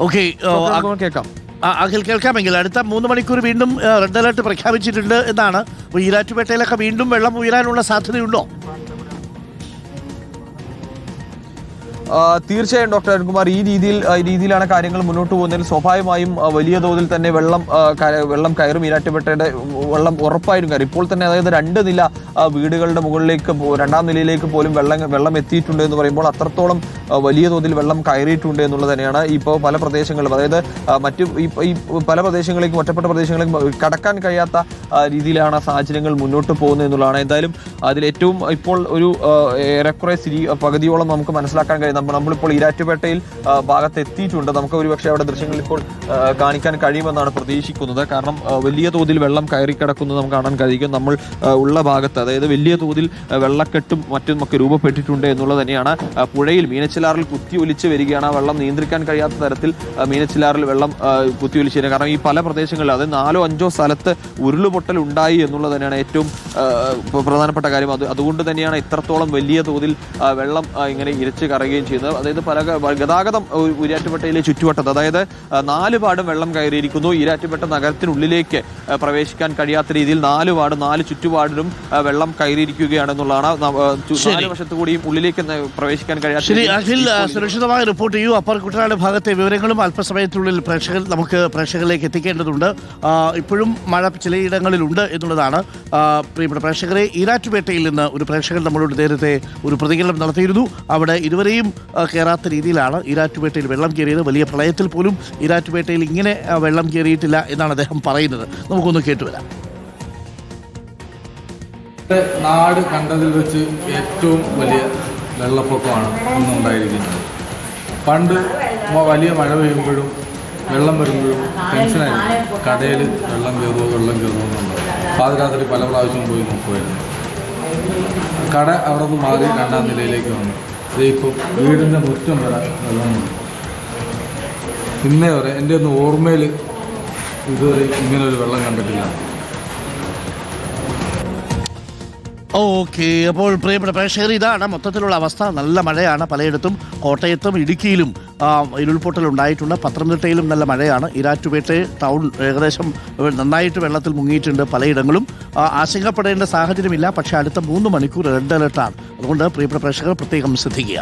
Okay, കേൾക്കാം. അഖിൽ കേൾക്കാമെങ്കിൽ അടുത്ത 3 മണിക്കൂർ വീണ്ടും റെഡ് അലർട്ട് പ്രഖ്യാപിച്ചിട്ടുണ്ട് എന്നാണ്. ഈരാറ്റുപേട്ടയിലൊക്കെ വീണ്ടും വെള്ളം ഉയരാനുള്ള സാധ്യതയുണ്ടോ? തീർച്ചയായും ഡോക്ടർ അരുൺകുമാർ, ഈ രീതിയിലാണ് കാര്യങ്ങൾ മുന്നോട്ട് പോകുന്നതിൽ സ്വാഭാവികമായും വലിയ തോതിൽ തന്നെ വെള്ളം കയറും. ഈരാറ്റുപേട്ടയുടെ വെള്ളം ഉറപ്പായും കയറും. ഇപ്പോൾ തന്നെ അതായത് 2 നില വീടുകളുടെ മുകളിലേക്ക് 2ാം നിലയിലേക്ക് പോലും വെള്ളം എത്തിയിട്ടുണ്ട് എന്ന് പറയുമ്പോൾ അത്രത്തോളം വലിയ തോതിൽ വെള്ളം കയറിയിട്ടുണ്ട് എന്നുള്ളത് തന്നെയാണ്. ഇപ്പോൾ പല പ്രദേശങ്ങളിലും, അതായത് ഈ പല പ്രദേശങ്ങളിലേക്കും ഒറ്റപ്പെട്ട പ്രദേശങ്ങളിലേക്കും കടക്കാൻ കഴിയാത്ത രീതിയിലാണ് സാഹചര്യങ്ങൾ മുന്നോട്ട് പോകുന്നത് എന്നുള്ളതാണ്. എന്തായാലും അതിലേറ്റവും ഇപ്പോൾ ഒരു ഏറെക്കുറെ പകുതിയോളം നമുക്ക് മനസ്സിലാക്കാൻ കഴിയും. നമ്മളിപ്പോൾ ഈരാറ്റുപേട്ടയിൽ ഭാഗത്ത് എത്തിയിട്ടുണ്ട്. നമുക്ക് ഒരുപക്ഷെ അവിടെ ദൃശ്യങ്ങൾ ഇപ്പോൾ കാണിക്കാൻ കഴിയുമെന്നാണ് പ്രതീക്ഷിക്കുന്നത്. കാരണം വലിയ തോതിൽ വെള്ളം കയറി കിടക്കുന്നത് നമുക്ക് കാണാൻ കഴിയും. നമ്മൾ ഉള്ള ഭാഗത്ത് അതായത് വലിയ തോതിൽ വെള്ളക്കെട്ടും മറ്റും ഒക്കെ രൂപപ്പെട്ടിട്ടുണ്ട് എന്നുള്ളത് തന്നെയാണ്. പുഴയിൽ മീനച്ചിലാറിൽ കുത്തിയൊലിച്ച് വരികയാണ്. ആ വെള്ളം നിയന്ത്രിക്കാൻ കഴിയാത്ത തരത്തിൽ മീനച്ചിലാറിൽ വെള്ളം കുത്തിയൊലിച്ച് വരിക. കാരണം ഈ പല പ്രദേശങ്ങളിലും അതായത് 4-5 സ്ഥലത്ത് ഉരുളുപൊട്ടൽ ഉണ്ടായി എന്നുള്ളത് തന്നെയാണ് ഏറ്റവും പ്രധാനപ്പെട്ട കാര്യം. അതുകൊണ്ട് തന്നെയാണ് ഇത്രത്തോളം വലിയ തോതിൽ വെള്ളം ഇങ്ങനെ ഇരച്ച് കറങ്ങുകയും ചെയ്യുന്നത്. അതായത് പല ഗതാഗതം ഈരാറ്റുപേട്ടയിലെ ചുറ്റുവട്ടത്ത് അതായത് 4 പാടും വെള്ളം കയറിയിരിക്കുന്നു. ഈരാറ്റുപേട്ട നഗരത്തിനുള്ളിലേക്ക് പ്രവേശിക്കാൻ കഴിയാത്ത രീതിയിൽ 4 ചുറ്റുപാടിലും വെള്ളം കയറിയിരിക്കുകയാണെന്നുള്ളതാണ്. 4 വശത്തു കൂടിയും ഉള്ളിലേക്ക് പ്രവേശിക്കാൻ കഴിയാത്ത. ശരി അഖിൽ, സുരക്ഷിതമായി റിപ്പോർട്ട് ചെയ്യൂ. അപ്പർ കുട്ടനാട് ഭാഗത്തെ വിവരങ്ങളും അല്പസമയത്തിനുള്ളിൽ പ്രേക്ഷകരിലേക്ക് എത്തിക്കേണ്ടതുണ്ട്. ഇപ്പോഴും മഴ ചിലയിടങ്ങളിലുണ്ട് എന്നുള്ളതാണ്. പ്രിയപ്പെട്ട പ്രേക്ഷകരെ, ഈരാറ്റുപേട്ടയിൽ നിന്ന് ഒരു പ്രേക്ഷകൻ നമ്മളോട് നേരത്തെ ഒരു പ്രതികരണം നടത്തിയിരുന്നു. അവിടെ ഇതുവരെയും കയറാത്ത രീതിയിലാണ് ഈരാറ്റുപേട്ടയിൽ വെള്ളം കയറിയത്. വലിയ പ്രളയത്തിൽ പോലും ഈരാറ്റുപേട്ടയിൽ ഇങ്ങനെ വെള്ളം കയറിയിട്ടില്ല എന്നാണ് അദ്ദേഹം പറയുന്നത്. നമുക്കൊന്ന് കേട്ടുവരാം. നാട് കണ്ടതിൽ വെച്ച് ഏറ്റവും വലിയ വെള്ളപ്പൊക്കമാണ് ഇന്നുണ്ടായിരിക്കുന്നത്. പണ്ട് വലിയ മഴ പെയ്യുമ്പോഴും വെള്ളം വരുമ്പോഴും ടെൻഷനായിരുന്നു. കടയിൽ വെള്ളം കയറുമെന്നുണ്ട്. പാതിരാത്രി പല പ്രാവശ്യം പോയി നോക്കുമായിരുന്നു. കട അവിടെ നിന്ന് മാറി 2ാം നിലയിലേക്ക് വന്നു. ഇപ്പം വീടിൻ്റെ മുറ്റം വരെ വെള്ളമുണ്ട്. ഇന്നേ വരെ എൻ്റെ ഒന്നും ഓർമ്മയിൽ ഇതുവരെ ഇങ്ങനെ ഒരു വെള്ളം കണ്ടിട്ടില്ല. ഓക്കെ, അപ്പോൾ പ്രിയപ്പെട്ട പ്രേക്ഷകർ, ഇതാണ് മൊത്തത്തിലുള്ള അവസ്ഥ. നല്ല മഴയാണ് പലയിടത്തും. കോട്ടയത്തും ഇടുക്കിയിലും ഉരുൾപൊട്ടൽ ഉണ്ടായിട്ടുണ്ട്. പത്തനംതിട്ടയിലും നല്ല മഴയാണ്. ഈരാറ്റുപേട്ട ടൗൺ ഏകദേശം നന്നായിട്ട് വെള്ളത്തിൽ മുങ്ങിയിട്ടുണ്ട് പലയിടങ്ങളും. ആശങ്കപ്പെടേണ്ട സാഹചര്യമില്ല. പക്ഷേ അടുത്ത 3 മണിക്കൂർ റെഡ് അലർട്ടാണ്. അതുകൊണ്ട് പ്രിയപ്പെട്ട പ്രേക്ഷകർ പ്രത്യേകം ശ്രദ്ധിക്കുക.